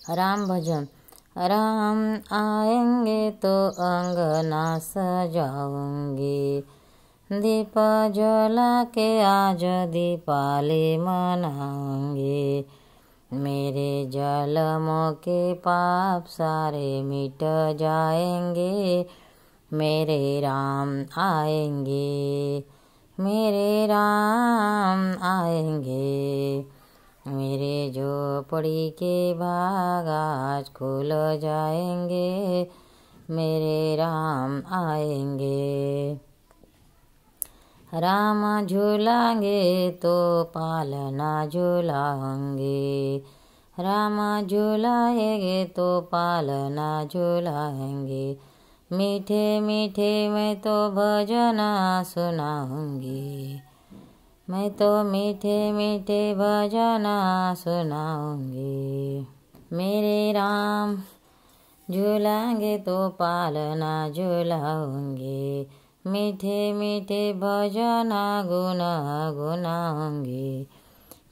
राम भजन। राम आएंगे तो अंगना सजाऊंगी, दीप जला के आज दीपावली मनाऊंगी। मेरे जन्मों के पाप सारे मिट जाएंगे, मेरे राम आएंगे, मेरे राम आएंगे। मेरे झोपड़ी के भाग आज खुल जाएंगे, मेरे राम आएंगे। राम झूलाएंगे तो पालना झूलाएंगे, राम झूलाएंगे तो पालना झूलाएंगे। मीठे मीठे मैं तो भजन सुनाऊंगी, मैं तो मीठे मीठे भजन सुनाऊंगी। मेरे राम झूलाएंगे तो पालना झूलाऊंगी, मीठे मीठे भजन गुन गुनाऊंगी।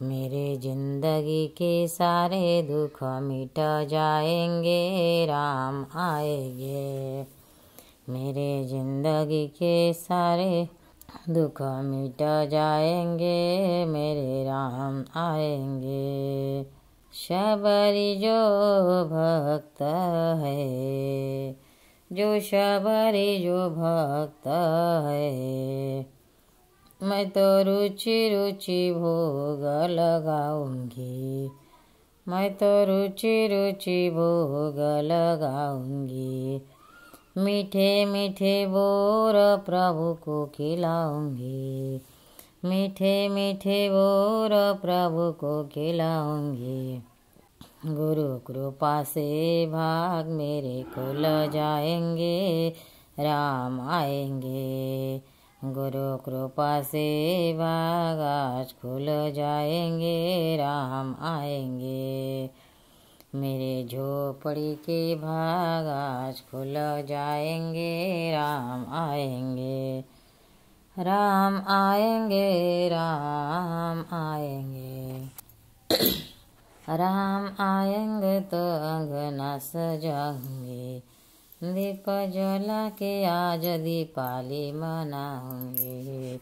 मेरे जिंदगी के सारे दुख मिट जाएंगे, राम आएंगे। मेरे जिंदगी के सारे दुख मिट जाएंगे, मेरे राम आएंगे। शबरी जो भक्त है, जो शबरी जो भक्त है, मैं तो रुचि रुचि भोग लगाऊंगी, मैं तो रुचि रुचि भोग लगाऊंगी। मीठे मीठे बोर प्रभु को खिलाऊंगी, मीठे मीठे बोर प्रभु को खिलाऊंगी। गुरु कृपा से भाग मेरे खुल जाएंगे, राम आएंगे। गुरु कृपा से भाग आज खुल जाएंगे, राम आएंगे। मेरे झोपड़ी के भाग आज खुल जाएंगे, राम आएंगे, राम आएंगे, राम आएंगे। राम आएंगे तो अंगना सजाऊंगे, दीप जला के आज दीपावली मनाऊंगे।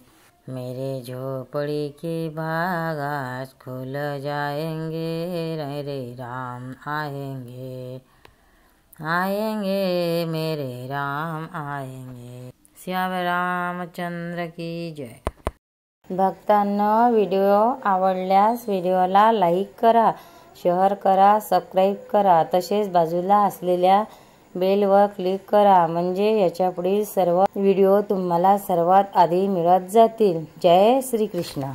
मेरे झोपड़ी के भाग आज खुल जाएंगे, मेरे राम आएंगे, आएंगे, मेरे राम आएंगे। श्याम रामचंद्र की जय। भक्तांनो, व्हिडिओ आवडल्यास व्हिडिओला लाईक करा, शेअर करा, सबस्क्राईब करा, तसेच बाजूला असलेल्या बेलवर क्लिक करा, म्हणजे याच्या पुढील सर्व व्हिडिओ तुम्हाला सर्वात आधी मिळत जातील। जय श्री कृष्ण।